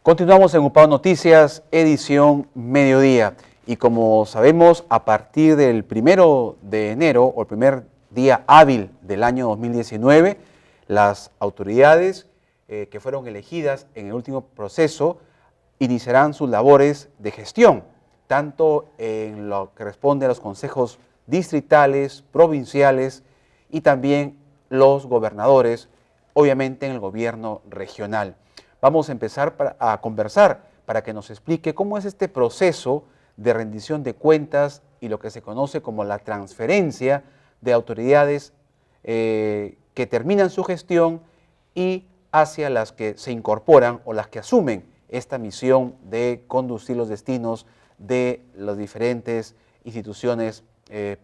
Continuamos en UPAO Noticias, edición mediodía. Y como sabemos, a partir del 1 de enero, o el primer día hábil del año 2019, las autoridades que fueron elegidas en el último proceso iniciarán sus labores de gestión, tanto en lo que responde a los consejos distritales, provinciales y también los gobernadores, obviamente en el gobierno regional. Vamos a empezar a conversar para que nos explique cómo es este proceso de rendición de cuentas y lo que se conoce como la transferencia de autoridades que terminan su gestión y hacia las que se incorporan o las que asumen esta misión de conducir los destinos de las diferentes instituciones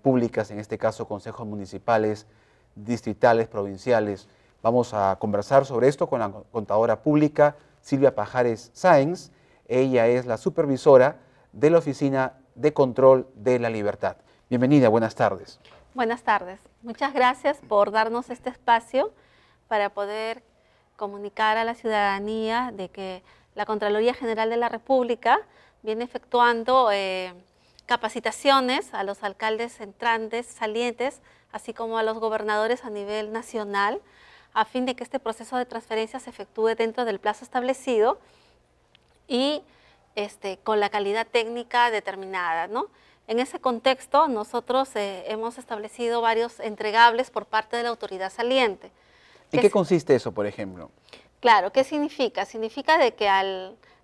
públicas, en este caso consejos municipales, distritales, provinciales. Vamos a conversar sobre esto con la contadora pública Silvia Pajares Sáenz. Ella es la supervisora de la Oficina de Control de la Libertad. Bienvenida, buenas tardes. Buenas tardes. Muchas gracias por darnos este espacio para poder comunicar a la ciudadanía de que la Contraloría General de la República viene efectuando capacitaciones a los alcaldes entrantes, salientes, así como a los gobernadores a nivel nacional, a fin de que este proceso de transferencia se efectúe dentro del plazo establecido y con la calidad técnica determinada, ¿no? En ese contexto, nosotros hemos establecido varios entregables por parte de la autoridad saliente. ¿En qué consiste eso, por ejemplo? Claro, ¿qué significa? Significa de que,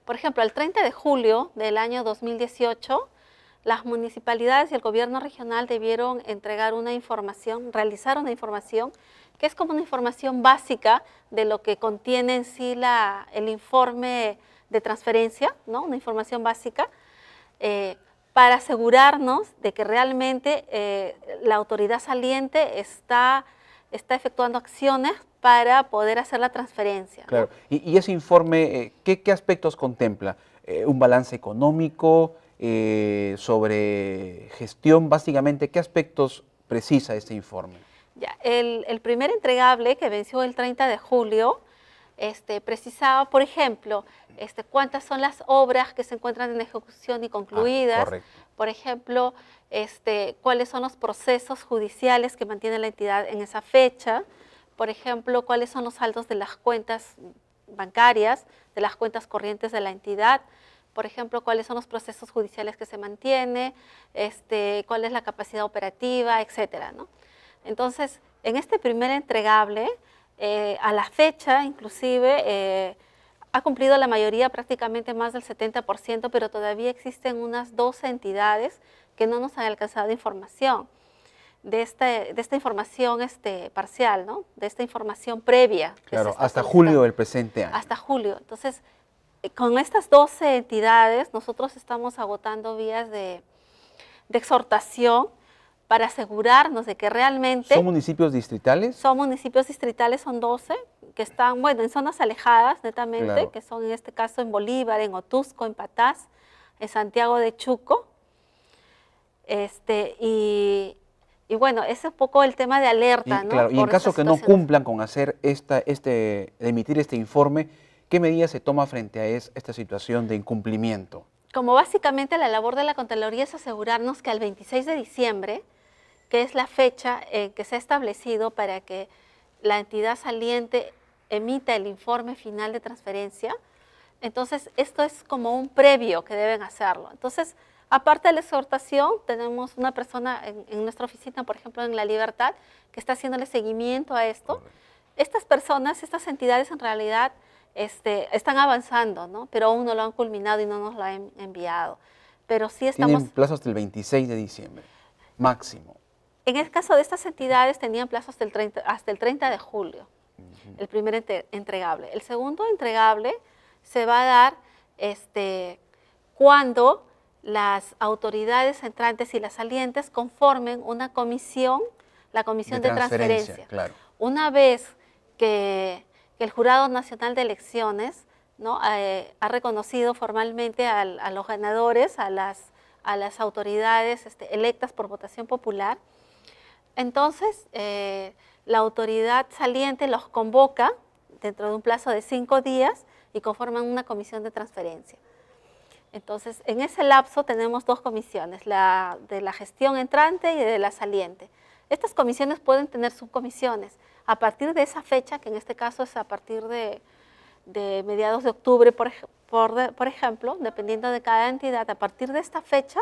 por ejemplo, al 30 de julio del año 2018, las municipalidades y el gobierno regional debieron entregar una información, realizar una información que es como una información básica de lo que contiene en sí el informe de transferencia, ¿no? Una información básica para asegurarnos de que realmente la autoridad saliente está efectuando acciones para poder hacer la transferencia, ¿no? Claro, y ese informe, ¿qué aspectos contempla? ¿Un balance económico? Sobre gestión, básicamente, ¿qué aspectos precisa este informe? Ya, el primer entregable que venció el 30 de julio precisaba, por ejemplo, cuántas son las obras que se encuentran en ejecución y concluidas, por ejemplo, cuáles son los procesos judiciales que mantiene la entidad en esa fecha, por ejemplo, cuáles son los saldos de las cuentas bancarias, de las cuentas corrientes de la entidad, por ejemplo, cuáles son los procesos judiciales que se mantiene, cuál es la capacidad operativa, etcétera, ¿no? Entonces, en este primer entregable, a la fecha, inclusive, ha cumplido la mayoría, prácticamente más del 70%, pero todavía existen unas 12 entidades que no nos han alcanzado información de esta información parcial, ¿no? De esta información previa. Claro, hasta julio del presente año. Hasta julio. Entonces, con estas 12 entidades, nosotros estamos agotando vías de exhortación para asegurarnos de que realmente... ¿Son municipios distritales? Son municipios distritales, son 12, que están, bueno, en zonas alejadas, netamente, claro, que son en este caso en Bolívar, en Otusco, en Patás, en Santiago de Chuco. Y bueno, ese es un poco el tema de alerta, ¿no? Claro, y en caso que no cumplan con hacer emitir este informe, ¿qué medidas se toma frente a esta situación de incumplimiento? Como básicamente la labor de la Contraloría es asegurarnos que al 26 de diciembre, que es la fecha que se ha establecido para que la entidad saliente emita el informe final de transferencia, entonces esto es como un previo que deben hacerlo. Entonces, aparte de la exhortación, tenemos una persona en nuestra oficina, por ejemplo, en La Libertad, que está haciéndole seguimiento a esto. Estas personas, estas entidades en realidad están avanzando, ¿no? Pero aún no lo han culminado y no nos lo han enviado. Pero sí estamos... Tienen plazo hasta el 26 de diciembre, máximo. En el caso de estas entidades tenían plazo hasta el 30 de julio, el primer entregable. El segundo entregable se va a dar cuando las autoridades entrantes y las salientes conformen una comisión, la comisión de transferencia. Claro. Una vez que el Jurado Nacional de Elecciones, ¿no? Ha reconocido formalmente a los ganadores, a las autoridades electas por votación popular, entonces la autoridad saliente los convoca dentro de un plazo de 5 días y conforman una comisión de transferencia. Entonces, en ese lapso tenemos dos comisiones, la de la gestión entrante y de la saliente. Estas comisiones pueden tener subcomisiones. A partir de esa fecha, que en este caso es a partir de mediados de octubre, por ejemplo, dependiendo de cada entidad, a partir de esta fecha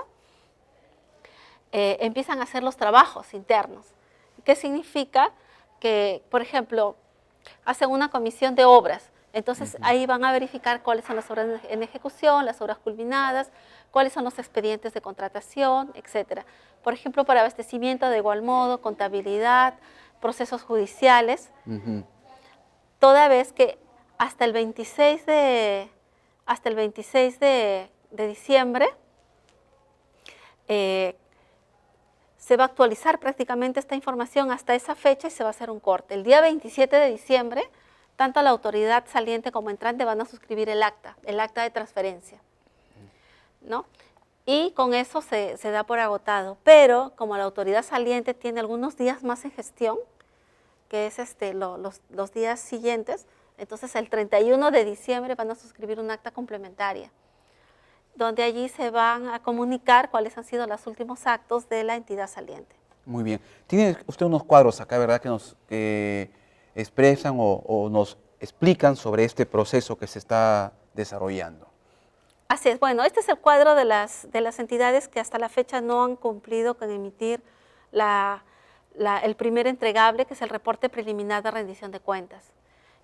empiezan a hacer los trabajos internos. ¿Qué significa? Que, por ejemplo, hacen una comisión de obras. Entonces, ahí van a verificar cuáles son las obras en ejecución, las obras culminadas, cuáles son los expedientes de contratación, etcétera. Por ejemplo, para abastecimiento de igual modo, contabilidad, procesos judiciales, toda vez que hasta el 26 de diciembre se va a actualizar prácticamente esta información hasta esa fecha y se va a hacer un corte. El día 27 de diciembre, tanto la autoridad saliente como entrante van a suscribir el acta de transferencia, ¿no? Y con eso se da por agotado. Pero como la autoridad saliente tiene algunos días más en gestión, que es los días siguientes, entonces el 31 de diciembre van a suscribir un acta complementaria, donde allí se van a comunicar cuáles han sido los últimos actos de la entidad saliente. Muy bien. Tiene usted unos cuadros acá, ¿verdad?, que nos expresan o nos explican sobre este proceso que se está desarrollando. Así es. Bueno, este es el cuadro de las entidades que hasta la fecha no han cumplido con emitir el primer entregable, que es el reporte preliminar de rendición de cuentas.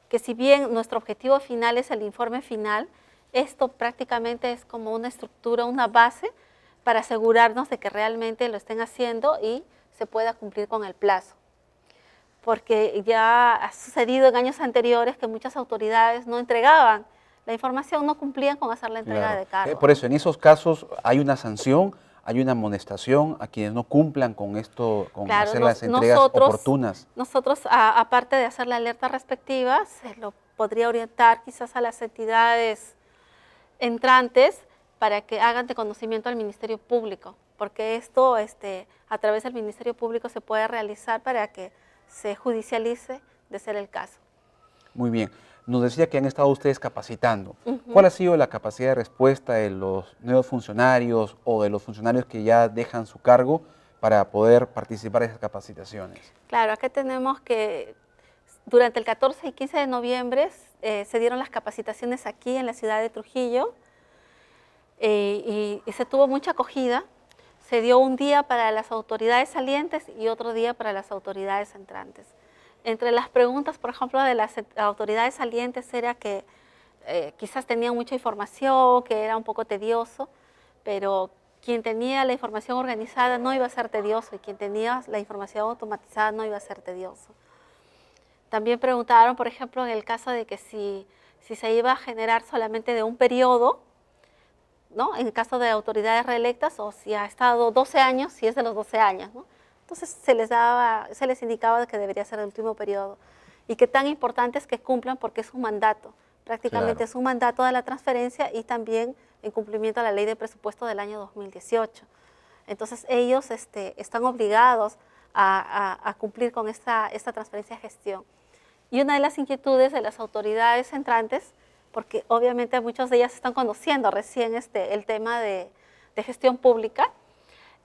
Que si bien nuestro objetivo final es el informe final, esto prácticamente es como una estructura, una base para asegurarnos de que realmente lo estén haciendo y se pueda cumplir con el plazo. Porque ya ha sucedido en años anteriores que muchas autoridades no entregaban la información, no cumplían con hacer la entrega de cargo. Por eso, en esos casos hay una sanción, hay una amonestación a quienes no cumplan con esto, con hacer las entregas oportunas. Nosotros, aparte de hacer la alerta respectiva, se lo podría orientar quizás a las entidades entrantes para que hagan de conocimiento al Ministerio Público, porque esto a través del Ministerio Público se puede realizar para que se judicialice de ser el caso. Muy bien. Nos decía que han estado ustedes capacitando. ¿Cuál ha sido la capacidad de respuesta de los nuevos funcionarios o de los funcionarios que ya dejan su cargo para poder participar en esas capacitaciones? Claro, acá tenemos que durante el 14 y 15 de noviembre se dieron las capacitaciones aquí en la ciudad de Trujillo y se tuvo mucha acogida. Se dio un día para las autoridades salientes y otro día para las autoridades entrantes. Entre las preguntas, por ejemplo, de las autoridades salientes era que quizás tenían mucha información, que era un poco tedioso, pero quien tenía la información organizada no iba a ser tedioso y quien tenía la información automatizada no iba a ser tedioso. También preguntaron, por ejemplo, en el caso de que si se iba a generar solamente de un periodo, ¿no?, en el caso de autoridades reelectas, o si ha estado 12 años, si es de los 12 años, ¿no? Entonces se les indicaba que debería ser el último periodo y que tan importante es que cumplan porque es un mandato, prácticamente es un mandato de la transferencia y también en cumplimiento a la ley de presupuesto del año 2018. Entonces ellos están obligados a cumplir con esta transferencia de gestión. Y una de las inquietudes de las autoridades entrantes, porque obviamente muchas de ellas están conociendo recién el tema de gestión pública,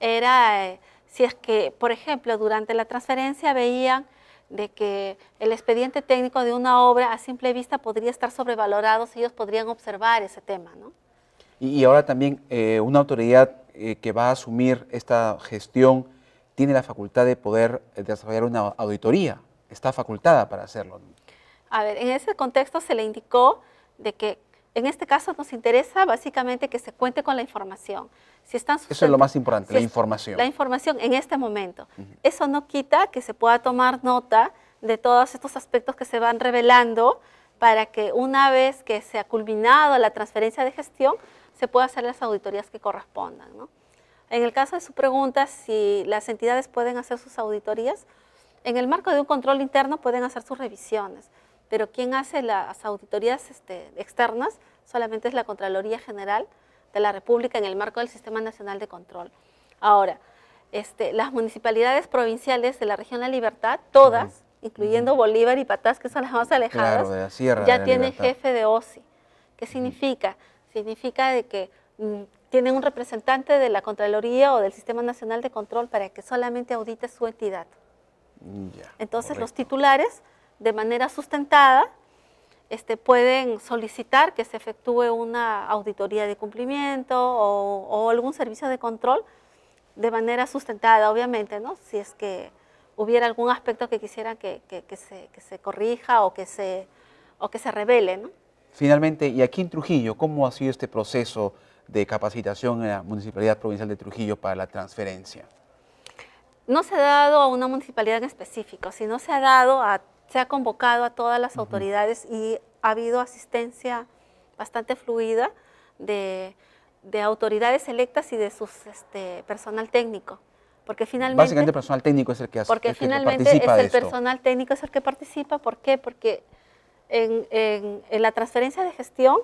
era si es que, por ejemplo, durante la transferencia veían de que el expediente técnico de una obra a simple vista podría estar sobrevalorado, si ellos podrían observar ese tema, ¿no? Y ahora también una autoridad que va a asumir esta gestión tiene la facultad de poder desarrollar una auditoría, está facultada para hacerlo. A ver, en ese contexto se le indicó de que en este caso nos interesa básicamente que se cuente con la información. Eso es lo más importante, la información. La información en este momento. Eso no quita que se pueda tomar nota de todos estos aspectos que se van revelando para que una vez que se ha culminado la transferencia de gestión, se pueda hacer las auditorías que correspondan, ¿no? En el caso de su pregunta, si las entidades pueden hacer sus auditorías, en el marco de un control interno pueden hacer sus revisiones, pero quien hace las auditorías externas solamente es la Contraloría General de la República en el marco del Sistema Nacional de Control. Ahora, las municipalidades provinciales de la región La Libertad, todas, incluyendo Bolívar y Patás, que son las más alejadas, claro, de la Sierra ya de la tienen Libertad. jefe de OSI. ¿Qué significa? Significa de que tienen un representante de la Contraloría o del Sistema Nacional de Control para que solamente audite su entidad. Entonces los titulares, de manera sustentada, pueden solicitar que se efectúe una auditoría de cumplimiento o algún servicio de control de manera sustentada, obviamente, ¿no? Si es que hubiera algún aspecto que quisieran que se corrija o que se revele, ¿no? Finalmente, y aquí en Trujillo, ¿cómo ha sido este proceso de capacitación en la Municipalidad Provincial de Trujillo para la transferencia? No se ha dado a una municipalidad en específico, sino se ha convocado a todas las autoridades y ha habido asistencia bastante fluida de autoridades electas y de su personal técnico. Porque finalmente... Básicamente el personal técnico es el que participa de esto. Porque finalmente el personal técnico es el que participa. ¿Por qué? Porque en la transferencia de gestión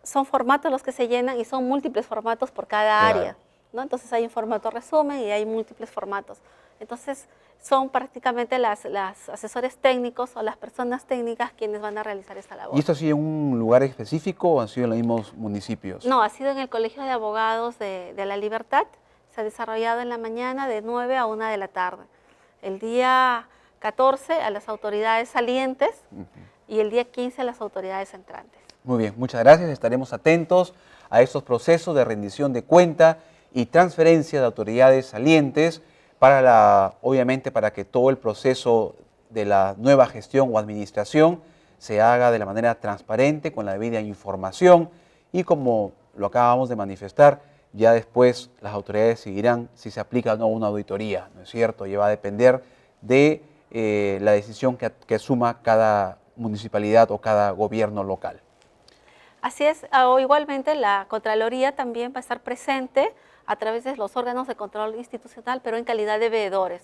son formatos los que se llenan y son múltiples formatos por cada área, ¿no? Entonces hay un formato resumen y hay múltiples formatos. Entonces son prácticamente las asesores técnicos o las personas técnicas quienes van a realizar esta labor. ¿Y esto ha sido en un lugar específico o han sido en los mismos municipios? No, ha sido en el Colegio de Abogados de La Libertad. Se ha desarrollado en la mañana de 9 a 1 de la tarde. El día 14 a las autoridades salientes y el día 15 a las autoridades entrantes. Muy bien, muchas gracias. Estaremos atentos a estos procesos de rendición de cuenta y transferencia de autoridades salientes obviamente para que todo el proceso de la nueva gestión o administración se haga de la manera transparente, con la debida información y como lo acabamos de manifestar, ya después las autoridades seguirán si se aplica o no una auditoría, ¿no es cierto? Y va a depender de la decisión que asuma cada municipalidad o cada gobierno local. Así es, o igualmente la Contraloría también va a estar presente a través de los órganos de control institucional, pero en calidad de veedores,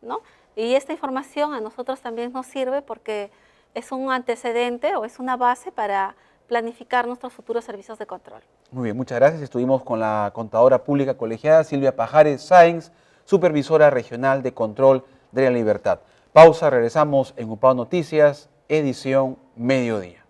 ¿no? Y esta información a nosotros también nos sirve porque es un antecedente o es una base para planificar nuestros futuros servicios de control. Muy bien, muchas gracias. Estuvimos con la contadora pública colegiada Silvia Pajares Sáenz, supervisora regional de control de la Libertad. Pausa, regresamos en UPAO Noticias, edición Mediodía.